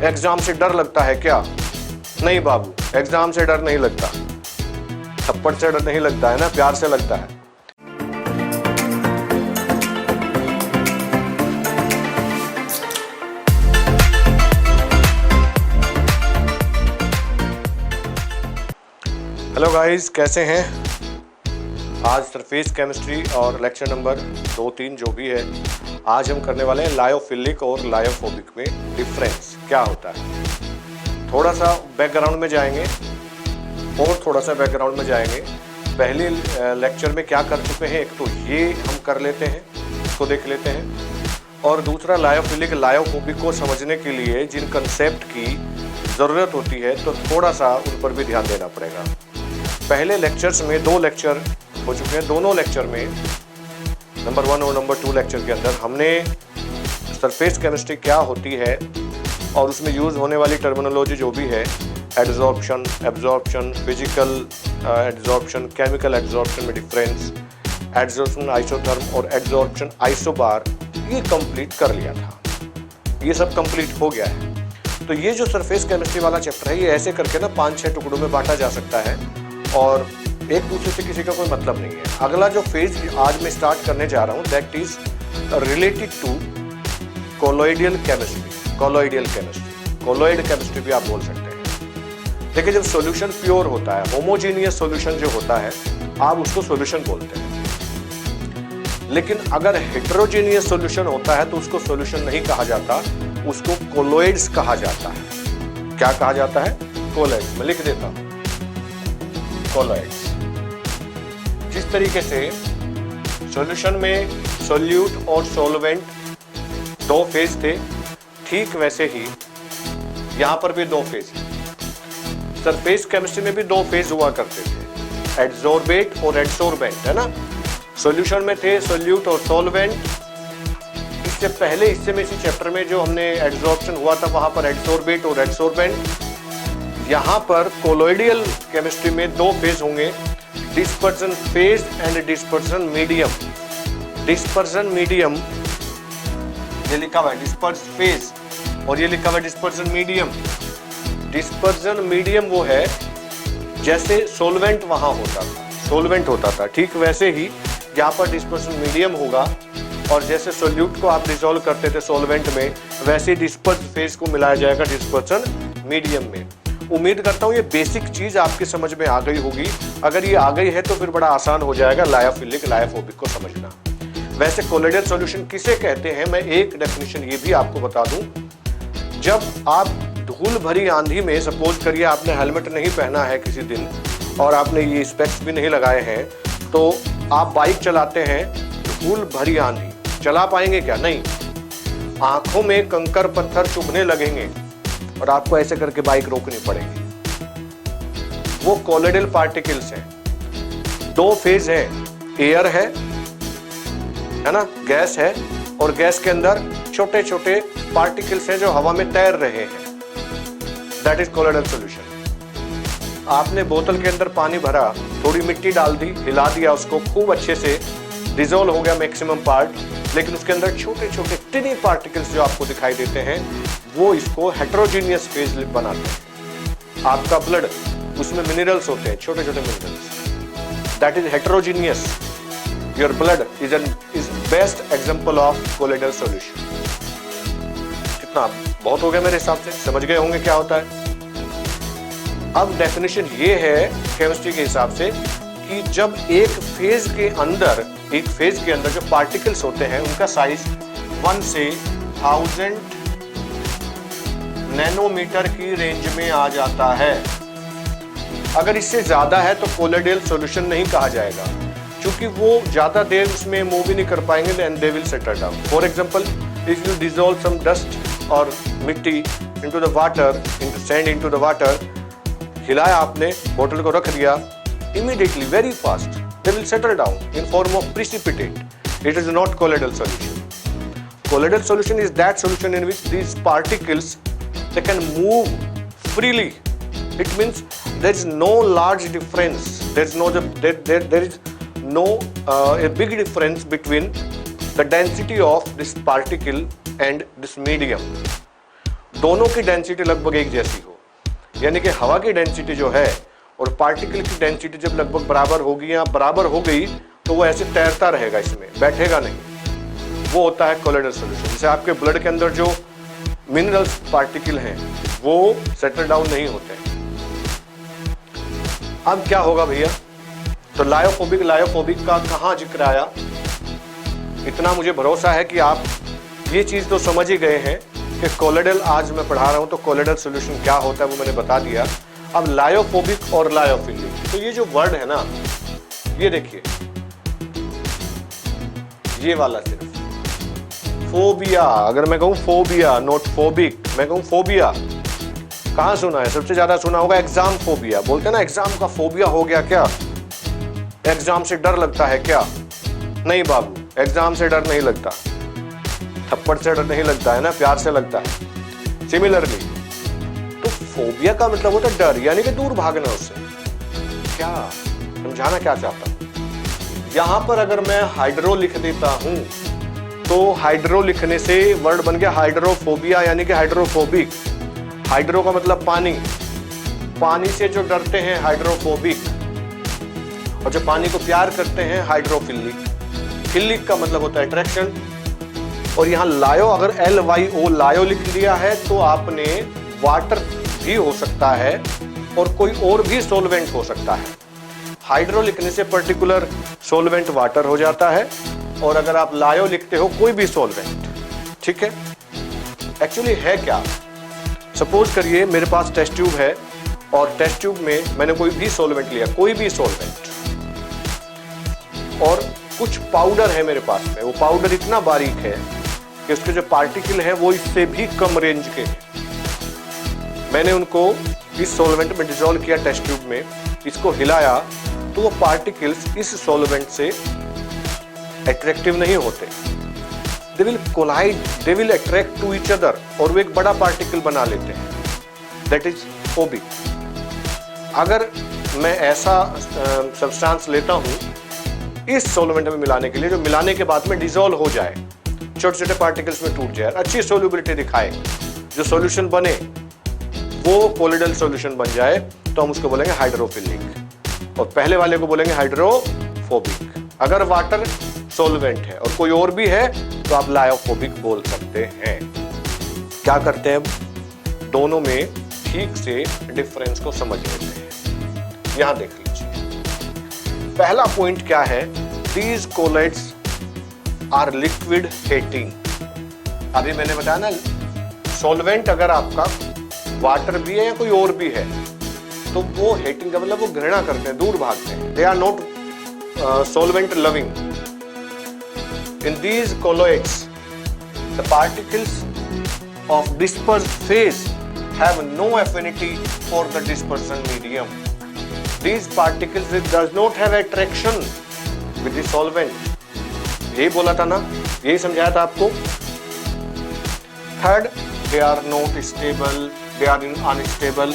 Exam से डर लगता है क्या? नहीं बाबू, एग्जाम से डर नहीं लगता, थप्पड़ से डर नहीं लगता है ना, प्यार से लगता है। हेलो गाइस, कैसे हैं? आज सरफेस केमिस्ट्री और लेक्चर नंबर 2-3 जो भी है, आज हम करने वाले हैं लायोफिलिक और लायोफोबिक में डिफरेंस क्या होता है। थोड़ा सा बैकग्राउंड में जाएंगे और थोड़ा सा बैकग्राउंड में जाएंगे। पहले लेक्चर में क्या कर चुके हैं, एक तो ये हम कर लेते हैं, इसको देख लेते हैं, और दूसरा लायोफिलिक लायोफोबिक को समझने के लिए जिन कंसेप्ट की ज़रूरत होती है तो थोड़ा सा उन पर भी ध्यान देना पड़ेगा। पहले लेक्चर्स में 2 लेक्चर हो चुके हैं, दोनों लेक्चर में नंबर 1 और नंबर 2 लेक्चर के अंदर हमने सरफेस केमिस्ट्री क्या होती है और उसमें यूज़ होने वाली टर्मिनोलॉजी जो भी है, adsorption, absorption, physical adsorption, chemical adsorption में डिफरेंस, एडजॉर्प्शन आइसोथर्म और एडजॉर्प्शन आइसोबार, ये कंप्लीट कर लिया था। ये सब कंप्लीट हो गया है। तो ये जो सरफेस केमिस्ट्री वाला चैप्टर है, ये ऐसे करके ना 5-6 टुकड़ों में बांटा जा सकता है और एक दूसरे से किसी का कोई मतलब नहीं है। अगला जो फेज आज मैं स्टार्ट करने जा रहा हूँ, that is related to colloidal chemistry. Colloidal chemistry, colloid chemistry भी आप बोल सकते हैं। देखिए, जब सॉल्यूशन प्योर होता है, होमोजेनियस सॉल्यूशन जो होता है, आप उसको सॉल्यूशन बोलते हैं। लेकिन अगर हेटेरोजेनियस सॉल्यूशन होता है तो उसको सॉल्यूशन नहीं कहा जाता, उसको कोलोइड्स कहा जाता है। क्या कहा जाता है? कोलोइड्स। मैं लिख देता हूं, कोलोइड्स। जिस तरीके से सॉल्यूशन में सोल्यूट और सॉल्वेंट 2 फेज थे, ठीक वैसे ही यहां पर भी 2 फेज। सरफेस केमिस्ट्री में भी 2 फेज हुआ करते थे, एडसोर्बेट और एडसोर्बेंट, है ना। सॉल्यूशन में थे सोल्यूट और सॉल्वेंट। इससे पहले हिस्से में, इसी चैप्टर में जो हमने एडसॉर्प्शन हुआ था, वहां पर एडसोर्बेट और एडसोर्बेंट। यहाँ पर कोलोइडियल केमिस्ट्री में 2 फेज होंगे, dispersion phase and dispersion medium. Dispersion medium ये लिखा हुआ है डिस्पर्स फेज, और ये लिखा हुआ है डिस्पर्जन मीडियम। डिस्पर्जन मीडियम वो है जैसे सोलवेंट वहां होता था, सोलवेंट होता था, ठीक वैसे ही यहाँ पर डिस्पर्जन मीडियम होगा। और जैसे सोल्यूट को आप डिसॉल्व करते थे सोलवेंट में, वैसे डिस्पर्स फेज को मिलाया जाएगा डिस्पर्जन मीडियम में। उम्मीद करता हूँ ये बेसिक चीज आपकी समझ में आ गई होगी। अगर ये आ गई है तो फिर बड़ा आसान हो जाएगा लायोफिलिक लायोफोबिक को समझना। वैसे कोलोइडल सॉल्यूशन किसे कहते हैं, मैं एक डेफिनेशन ये भी आपको बता दूं। जब आप धूल भरी आंधी में, सपोज करिए आपने हेलमेट नहीं पहना है किसी दिन और आपने ये स्पेक्स भी नहीं लगाए हैं, तो आप बाइक चलाते हैं, धूल भरी आंधी, चला पाएंगे क्या? नहीं। आंखों में कंकर पत्थर चुभने लगेंगे और आपको ऐसे करके बाइक रोकनी पड़ेगी। वो कोलोइडल पार्टिकल्स हैं। 2 फेज है, एयर है ना, गैस है, और गैस के अंदर छोटे छोटे पार्टिकल्स हैं जो हवा में तैर रहे हैं। That is colloidal solution. आपने बोतल के अंदर पानी भरा, थोड़ी मिट्टी डाल दी, हिला दिया उसको, खूब अच्छे से डिसॉल्व हो गया मैक्सिमम पार्ट, लेकिन उसके अंदर छोटे छोटे टिनी पार्टिकल्स जो आपको दिखाई देते हैं, वो इसको हेटेरोजेनियस फेज बनाते हैं। आपका ब्लड, उसमें मिनरल्स होते हैं, छोटे छोटे minerals, that is heterogeneous. Your blood is best example of colloidal solution. कितना बहुत हो गया मेरे हिसाब से, समझ गए होंगे क्या होता है। अब डेफिनेशन ये है केमिस्ट्री के हिसाब से कि जब एक फेज के अंदर जो पार्टिकल्स होते हैं, उनका साइज 1 से 1000 नैनोमीटर की रेंज में आ जाता है। अगर इससे ज्यादा है तो कोलोइडल सॉल्यूशन नहीं कहा जाएगा, क्योंकि वो ज्यादा देर उसमें मूव भी नहीं कर पाएंगे and they will settle down. For example, if you dissolve some dust और मिट्टी into the water, into sand, into the water, हिलाया आपने, बोतल को रख दिया, immediately, very fast, they will settle down in form of precipitate. It is not colloidal solution. Colloidal solution is that solution in which these particles, they can move freely. It means there is no large difference. There is no a big difference between the density of this particle and this medium. दोनों की density लगभग एक जैसी हो, यानी कि हवा की डेंसिटी जो है और पार्टिकल की डेंसिटी जब लगभग बराबर होगी या बराबर हो गई तो वो ऐसे तैरता रहेगा, इसमें बैठेगा नहीं, वो होता है कोलोइडल सॉल्यूशन। जैसे आपके ब्लड के अंदर जो मिनरल्स पार्टिकल हैं वो सेटल डाउन नहीं होते। अब क्या होगा भैया, तो लायोफोबिक का कहां जिक्र आया? इतना मुझे भरोसा है कि आप ये चीज तो समझ ही गए हैं कि कोलोइडल, आज मैं पढ़ा रहा हूं तो कोलोइडल सॉल्यूशन क्या होता है वो मैंने बता दिया। अब लायोफोबिक और लायोफिलिक, तो ये जो वर्ड है ना, ये देखिए, ये वाला सिर्फ फोबिया, अगर मैं कहूं फोबिया नॉट फोबिक, मैं कहूं फोबिया, कहां सुना है? सबसे ज्यादा सुना होगा एग्जाम फोबिया। बोलते हैं ना एग्जाम का फोबिया हो गया क्या, एग्जाम से डर लगता है क्या? नहीं बाबू, एग्जाम से डर नहीं लगता, थप्पड़ से डर नहीं लगता है ना, प्यार से लगता है। सिमिलरली तो फोबिया का मतलब होता है डर, यानी कि दूर भागना उससे। क्या समझाना क्या चाहता हूं? यहां पर अगर मैं हाइड्रो लिख देता हूं तो हाइड्रो लिखने से वर्ड बन गया हाइड्रोफोबिया, यानी कि हाइड्रोफोबिक। हाइड्रो का मतलब पानी, पानी से जो डरते हैं हाइड्रोफोबिक, और जो पानी को प्यार करते हैं हाइड्रोफिलिक। फिलिक का मतलब होता है अट्रैक्शन। और यहाँ लायो, अगर LYO लायो लिख दिया है तो आपने वाटर भी हो सकता है और कोई और भी सॉल्वेंट हो सकता है। हाइड्रो लिखने से पर्टिकुलर सॉल्वेंट वाटर हो जाता है, और अगर आप लायो लिखते हो कोई भी सॉल्वेंट, ठीक है। एक्चुअली है क्या, सपोज करिए मेरे पास टेस्ट ट्यूब है और टेस्ट ट्यूब में मैंने कोई भी सॉल्वेंट लिया, कोई भी सॉल्वेंट, और कुछ पाउडर है मेरे पास में। वो पाउडर इतना बारीक है कि उसके जो पार्टिकल है वो इससे भी कम रेंज के हैं। मैंने उनको इस सॉल्वेंट में डिसॉल्व किया टेस्ट ट्यूब में, इसको हिलाया तो वो पार्टिकल्स इस सॉल्वेंट से अट्रैक्टिव नहीं होते, they will collide, they will attract to each other, और वो एक बड़ा पार्टिकल बना लेते हैं, दैट इज फोबिक। अगर मैं ऐसा सब्सटेंस लेता हूं इस सॉल्वेंट में मिलाने के लिए, जो मिलाने के बाद में डिसॉल्व हो जाए, छोटे छोटे पार्टिकल्स में टूट जाए, अच्छी सोल्युबिलिटी दिखाए, जो सॉल्यूशन बने वो कोलोइडल सॉल्यूशन बन जाए, तो हम उसको बोलेंगे हाइड्रोफिलिक, और पहले वाले को बोलेंगे हाइड्रोफोबिक। अगर वाटर सॉल्वेंट है और कोई और भी है तो आप लायोफोबिक बोल सकते हैं। क्या करते हैं, दोनों में ठीक से डिफरेंस को समझ लेते हैं। यहां देख लीजिए, पहला पॉइंट क्या है, these colloids are liquid hating. अभी मैंने बताया ना, सॉल्वेंट अगर आपका वाटर भी है या कोई और भी है तो वो हेटिंग का मतलब वो घृणा करते हैं, दूर भागते हैं। They are not solvent loving. In these colloids, the particles of dispersed phase have no affinity for the dispersion medium. These particles does not have attraction with the solvent. यही बोला था ना, यही समझाया था आपको। Third, they are not stable, they are unstable.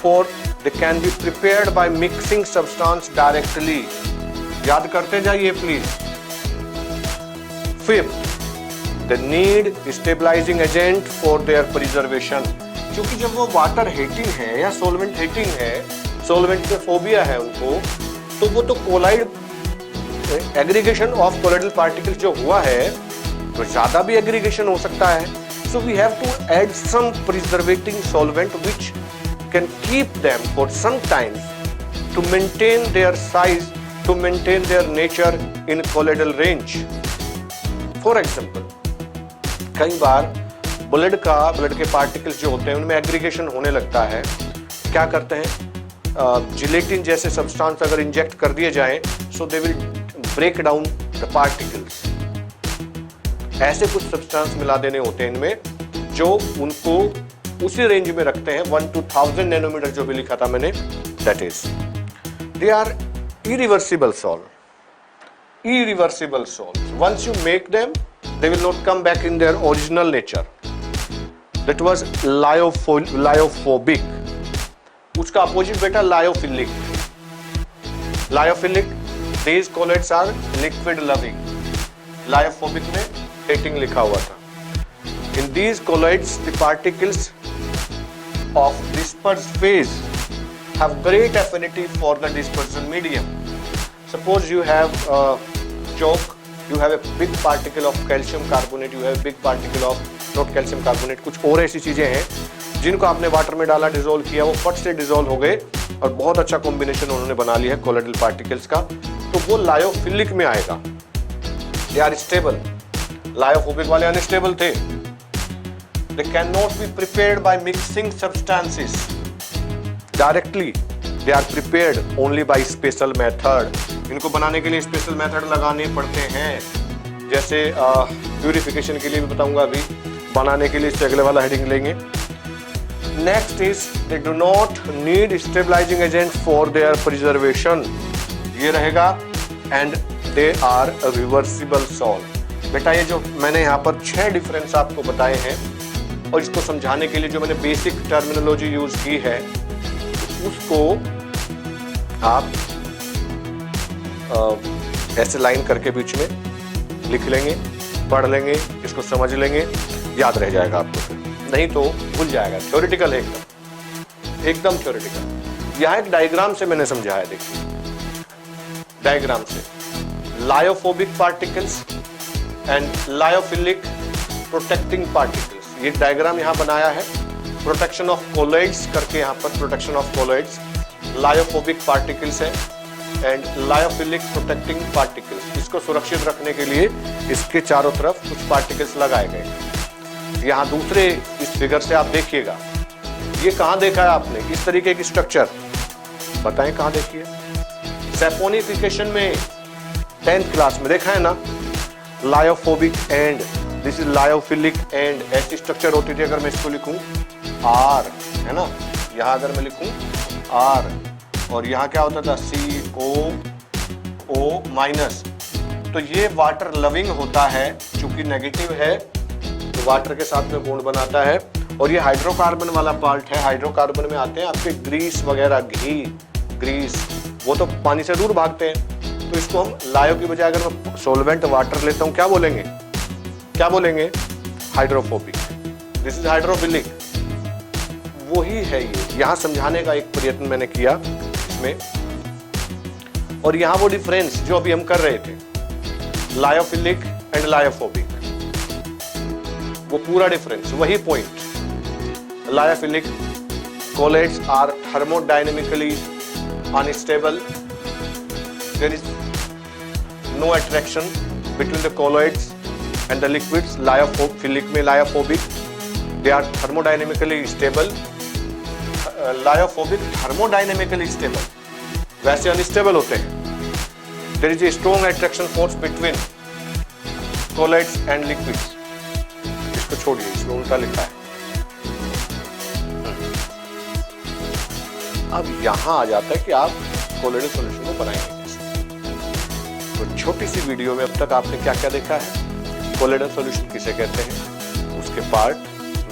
Fourth, they can be prepared by mixing substance directly. याद करते जाइए please. Fifth, they need stabilizing agent for their preservation. क्योंकि जब वो वाटर हेटिंग है या सॉल्वेंट हेटिंग है, सॉल्वेंट पे फोबिया है उनको, तो वो तो colloid aggregation of colloidal particle जो हुआ है तो ज्यादा भी एग्रीगेशन हो सकता है। So we have to add some preserving solvent which can keep them for some time to maintain their size, to maintain their nature in colloidal range. For example, कई बार ब्लड के पार्टिकल्स जो होते हैं उनमें aggregation होने लगता है। क्या करते हैं, जिलेटिन जैसे सब्सटेंस अगर इंजेक्ट कर दिए जाएं, so they will break down the particles. ऐसे कुछ सब्सटेंस मिला देने होते हैं इनमें जो उनको उसी रेंज में रखते हैं, 1 to 1000 नैनोमीटर जो भी लिखा था मैंने, that is they are irreversible salt. Irreversible salt. Once you make them, they will not come back in their original nature. That was lyophobic. उसका अपोजिट बेटा lyophilic. Lyophilic, these colloids are liquid loving. Lyophobic में hating लिखा हुआ था। In these colloids, the particles of dispersed phase have great affinity for the dispersion medium. Suppose you have a chalk, you have a big particle of calcium carbonate, you have a big particle of not calcium carbonate, कुछ और ऐसी चीजें हैं जिनको आपने water में डाला, dissolve किया, वो फट से डिसोल्व हो गए और बहुत अच्छा कॉम्बिनेशन उन्होंने बना लिया है कोलोइडल पार्टिकल्स का, तो वो लायोफिलिक में आएगा। They are stable. लायोफोबिक वाले अनस्टेबल थे। They can not be prepared by mixing substances directly, they are prepared only by special method. इनको बनाने के लिए स्पेशल मेथड लगाने पड़ते हैं, जैसे प्यूरिफिकेशन के लिए भी बताऊंगा अभी, बनाने के लिए इससे अगले वाला हेडिंग लेंगे। Next is they do not need stabilising agent for their preservation, ये रहेगा। And they are reversible salt. बेटा ये जो मैंने यहाँ पर 6 डिफरेंस आपको बताए हैं और इसको समझाने के लिए जो मैंने बेसिक टर्मिनोलॉजी यूज की है उसको आप ऐसे लाइन करके बीच में लिख लेंगे, पढ़ लेंगे, इसको समझ लेंगे, याद रह जाएगा आपको, फिर नहीं तो भूल जाएगा। थ्योरेटिकल है एकदम थ्योरेटिकल। यहाँ एक डायग्राम से मैंने समझाया, देखिए डायग्राम से lyophobic particles and lyophilic protecting particles, ये डायग्राम यहाँ बनाया है। प्रोटेक्शन ऑफ कोलोइड्स करके यहाँ पर protection of colloids, lyophobic particles है एंड लायोफिलिक प्रोटेक्टिंग पार्टिकल्स। इसको सुरक्षित रखने के लिए इसके चारों तरफ कुछ पार्टिकल्स लगाए गए। यहाँ दूसरे इस फिगर से आप देखिएगा, ये कहाँ देखा है आपने इस तरीके की स्ट्रक्चर, बताएं कहाँ देखी है? सैपोनिफिकेशन में 10th क्लास में देखा है ना, lyophobic and this is lyophilic and, ऐसी स्ट्रक्चर होती थी। अगर मैं इसको लिखूं R, है ना, यहाँ अगर मैं लिखूं R और यहाँ क्या होता था CO माइनस, तो ये वाटर लविंग होता है, चूंकि नेगेटिव है तो वाटर के साथ में बॉन्ड बनाता है। और ये हाइड्रोकार्बन वाला पार्ट है, हाइड्रोकार्बन में आते हैं आपके ग्रीस वगैरह, घी, ग्रीस, वो तो पानी से दूर भागते हैं। तो इसको हम लायो की बजाय अगर मैं सोलवेंट वाटर लेता हूँ क्या बोलेंगे, क्या बोलेंगे? हाइड्रोफोबिक। This is hydrophilic. वही है ये, यहाँ समझाने का एक प्रयत्न मैंने किया इसमें। और यहाँ वो डिफरेंस जो अभी हम कर रहे थे, लायोफिलिक एंड लायोफोबिक, वो पूरा डिफरेंस, वही point. Lyophilic colloids are thermodynamically unstable. There is no attraction between the colloids and the liquids. Lyophilic में lyophobic, they are thermodynamically stable. Lyophobic thermodynamically stable, वैसे unstable होते हैं। There is a strong attraction force between colloids and liquids. इसको छोड़िए, इसमें उल्टा लिखा है। अब यहां आ जाता है कि आप कोलोइडल सॉल्यूशन को बनाएंगे कैसे। तो छोटी सी वीडियो में अब तक आपने क्या क्या देखा है, कोलोइडल सॉल्यूशन किसे कहते हैं, उसके पार्ट,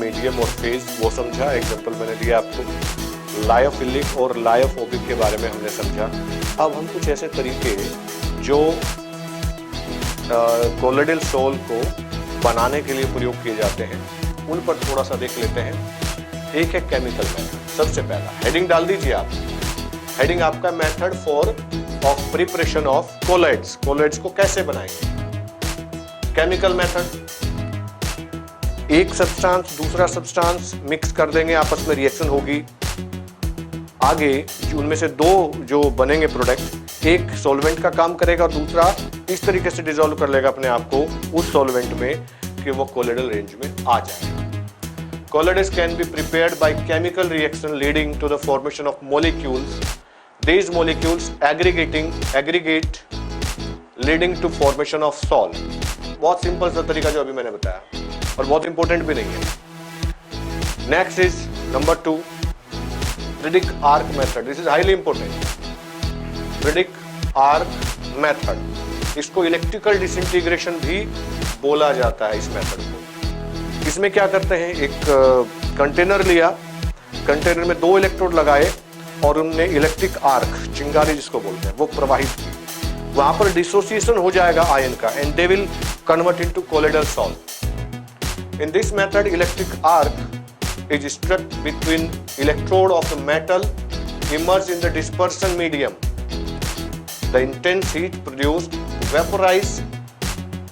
मीडियम और फेज वो समझा, एग्जांपल मैंने दिया आपको। लायोफिलिक और लायोफोबिक के बारे में हमने समझा। अब हम कुछ ऐसे तरीके जो कोलोइडल सोल को बनाने के लिए प्रयोग किए जाते हैं उन पर थोड़ा सा देख लेते हैं। एक है केमिकल मेथड। सबसे पहला हेडिंग डाल दीजिए आप, हेडिंग आपका method for of preparation of colloids. Colloids को कैसे बनाएंगे? केमिकल मेथड, एक सब्सटेंस दूसरा सब्सटेंस मिक्स कर देंगे, आपस में रिएक्शन होगी। आगे उनमें से दो जो बनेंगे प्रोडक्ट, एक सॉल्वेंट का काम करेगा और दूसरा इस तरीके से डिसॉल्व कर लेगा अपने आप को उस सॉल्वेंट में कि वो कोलोइडल रेंज में आ जाएगा। Colloids can be prepared by chemical reaction leading to the formation of molecules. These molecules aggregate leading to formation of salt. बहुत सिंपल सा तरीका जो अभी मैंने बताया और बहुत इंपॉर्टेंट भी नहीं है। Next is number 2, Briggs arc method. This is highly important. Briggs arc method. इसको इलेक्ट्रिकल डिसइंटीग्रेशन भी बोला जाता है इस मेथड को। इसमें क्या करते हैं, एक कंटेनर लिया, कंटेनर में 2 इलेक्ट्रोड लगाए और उनने इलेक्ट्रिक आर्क, चिंगारी जिसको बोलते हैं, वो प्रवाहित की। वहां पर डिसोसिएशन हो जाएगा आयन का and they will convert into colloidal salt. In this method, electric arc is struck between electrode of the metal immersed in the dispersion medium. The intense heat produced vaporize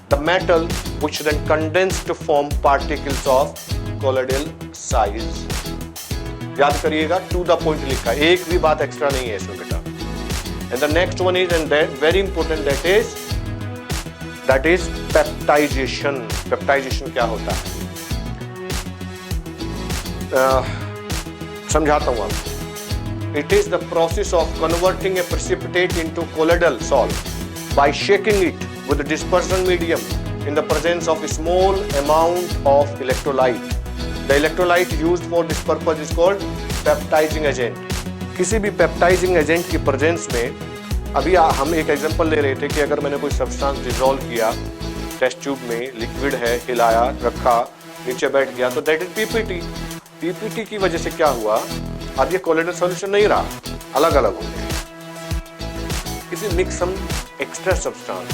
the metal, which then condense to form particles of colloidal size. याद करिएगा, to the point लिखा है, एक भी बात extra नहीं है इसमें बेटा. And the next one is, and that very important, that is peptidization. Peptidization क्या होता है? समझाता हूँ आपको. It is the process of converting a precipitate into colloidal salt by shaking it with the dispersion medium in the presence of a small amount of electrolyte. The electrolyte used for this purpose is called peptidizing agent. किसी भी peptidizing agent की presence में, अभी हम एक example ले रहे थे कि अगर मैंने कोई सब्सटेंस डिसॉल्व किया टेस्ट ट्यूब में, लिक्विड है, हिलाया, रखा, नीचे बैठ गया, तो दैट इज पीपीटी. पीपीटी की वजह से क्या हुआ, अब ये कोलोइडल सॉल्यूशन नहीं रहा, अलग अलग हो गया. If you mix some extra substance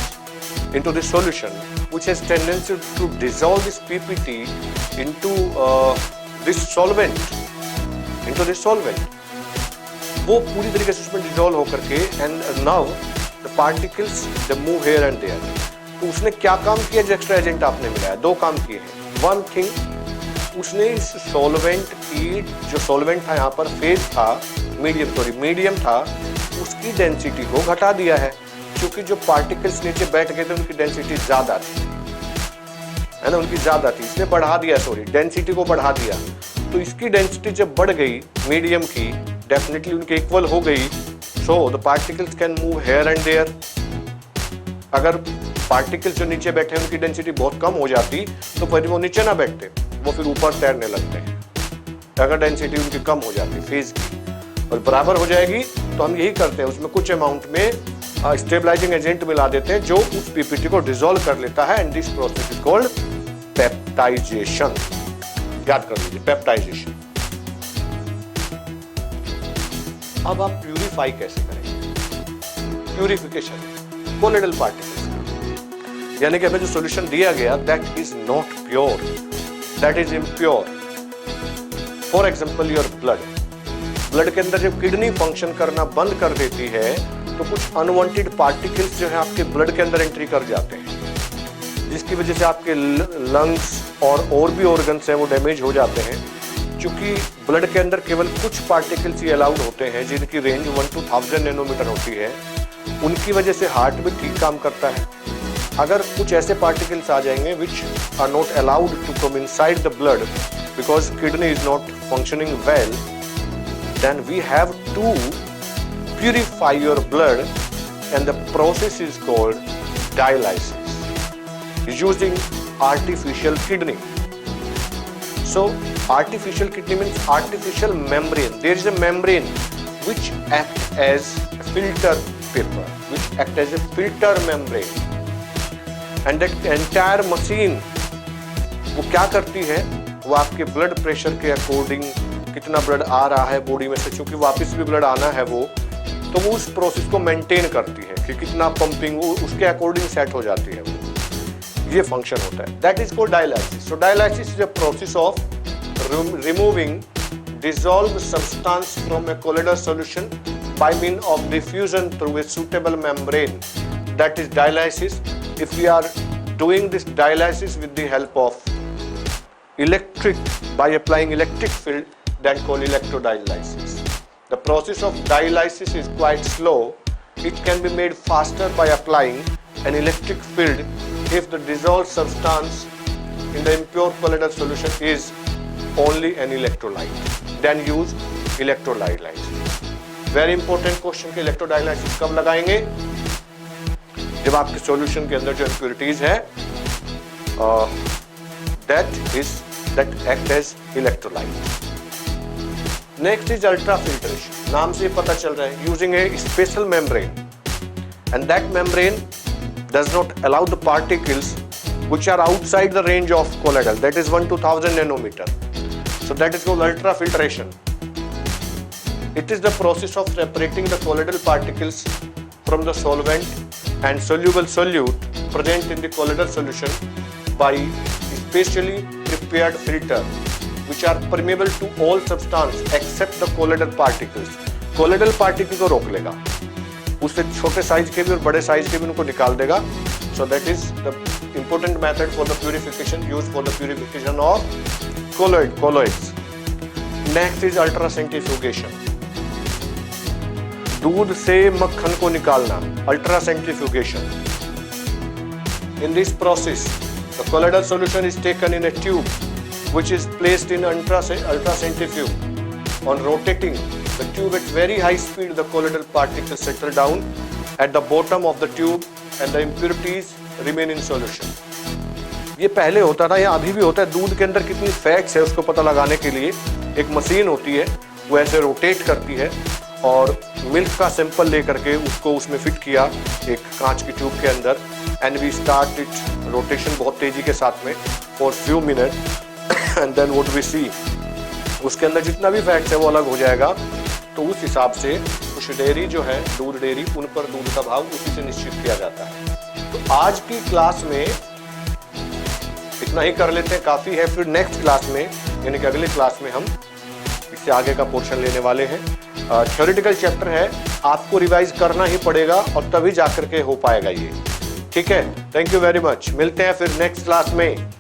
into the solution, which has tendency to dissolve this PPT into this solvent, वो पूरी तरीके से उसमें डिसॉल्व होकर के, and now the particles they move here and there. तो उसने क्या काम किया जो एक्स्ट्रा एजेंट आपने मिलाया? दो काम किए हैं. वन थिंग, उसने इस सॉल्वेंट की, जो सॉल्वेंट था यहाँ पर फेज था, मीडियम था, उसकी डेंसिटी को घटा दिया है, क्योंकि जो पार्टिकल्स नीचे बैठ गए थे उनकी डेंसिटी ज्यादा थी, है ना, उनकी ज्यादा थी, इसने बढ़ा दिया, डेंसिटी को बढ़ा दिया. तो इसकी डेंसिटी जब बढ़ गई मीडियम की, डेफिनेटली उनके इक्वल हो गई, so the particles can move here and there. अगर पार्टिकल्स जो नीचे बैठे हैं उनकी डेंसिटी बहुत कम हो जाती तो फिर वो नीचे ना बैठते, वो फिर ऊपर तैरने लगते हैं. अगर डेंसिटी उनकी कम हो जाती फेज की और बराबर हो जाएगी, तो हम यही करते हैं, उसमें कुछ अमाउंट में स्टेबलाइजिंग एजेंट मिला देते हैं जो उस पीपीटी को डिसॉल्व कर लेता है, and this process is called peptization. याद कर लीजिए, पेप्टाइजेशन. अब आप प्यूरिफाई कैसे करेंगे? प्यूरिफिकेशन कोलोइडल पार्टिकल्स, यानी कि हमें जो सॉल्यूशन दिया गया that is not pure, that is impure. For example your blood के अंदर जब किडनी फंक्शन करना बंद कर देती है तो कुछ अनवांटेड पार्टिकल्स जो है आपके ब्लड के अंदर एंट्री कर जाते हैं, जिसकी वजह से आपके लंग्स और भी ऑर्गन्स हैं वो डैमेज हो जाते हैं. क्योंकि ब्लड के अंदर केवल कुछ पार्टिकल्स ही अलाउड होते हैं जिनकी रेंज 1 to 1000 नैनोमीटर होती है, उनकी वजह से हार्ट भी ठीक काम करता है. अगर कुछ ऐसे पार्टिकल्स आ जाएंगे which are not allowed to come inside the blood because kidney is not functioning well, then we have to purify your blood, and the process is called dialysis using artificial kidney. So artificial kidney means artificial membrane. There is a membrane which acts as a filter paper, which acts as a filter membrane, and that entire machine वो क्या करती है, वो आपके blood pressure के according कितना blood आ रहा है बॉडी में से, चूंकि वापस भी ब्लड आना है वो, तो वो उस प्रोसेस को मेंटेन करती है कि कितना पंपिंग, वो उसके अकॉर्डिंग सेट हो जाती है. वो ये फंक्शन होता है, that is called dialysis. So dialysis is a process of removing dissolved substance from a colloidal solution by means of diffusion through a suitable membrane. That is dialysis. If we are doing this dialysis with the help of by applying electric field, then called electrodialysis. The process of dialysis is quite slow. It can be made faster by applying an electric field if the dissolved substance in the impure colloidal solution is only an electrolyte. Then use electrodialysis. Very important question कि electrodialysis कब लगाएंगे? जब आपके solution के अंदर जो impurities है that act as electrolyte. Next is ultrafiltration. नाम से पता चल रहा है, using a special membrane, and that membrane does not allow the particles which are outside the range of colloidal, that is 1 to 1000 nanometer. So that is called ultrafiltration. It is the process of separating the colloidal particles from the solvent and soluble solute present in the colloidal solution by specially prepared filter which are permeable to all substance except the colloidal particles. Colloidal particle को रोक लेगा, उससे छोटे size के भी और बड़े size के भी उनको निकाल देगा. So that is the important method for the purification, used for the purification of colloids. Next is ultracentrifugation. दूध से मक्खन को निकालना, ultracentrifugation. In this process, the colloidal solution is taken in a tube which is placed in ultracentrifuge. On rotating the tube at very high speed, the colloidal particles settle down at the bottom of the tube and the impurities remain in solution. ये पहले होता था या अभी भी होता है. दूध के अंदर कितनी फैट्स है उसको पता लगाने के लिए एक मशीन होती है, वो ऐसे रोटेट करती है और मिल्क का सैंपल लेकर के उसको उसमें फिट किया एक कांच की ट्यूब के अंदर. And we start it rotation बहुत तेजी के साथ में for few minute and then what we see, उसके अंदर जितना भी फैट्स है वो अलग हो जाएगा. तो उस हिसाब से कुछ डेयरी जो है, दूध डेयरी, उन पर दूध का भाव उसी से निश्चित किया जाता है. तो आज की क्लास में इतना ही कर लेते हैं, काफ़ी है. फिर नेक्स्ट क्लास में यानी कि अगले क्लास में हम इससे आगे का पोर्शन लेने वाले हैं. थ्योरेटिकल चैप्टर है, आपको रिवाइज करना ही पड़ेगा और तभी जाकर के हो पाएगा ये. ठीक है, थैंक यू वेरी मच. मिलते हैं फिर नेक्स्ट क्लास में.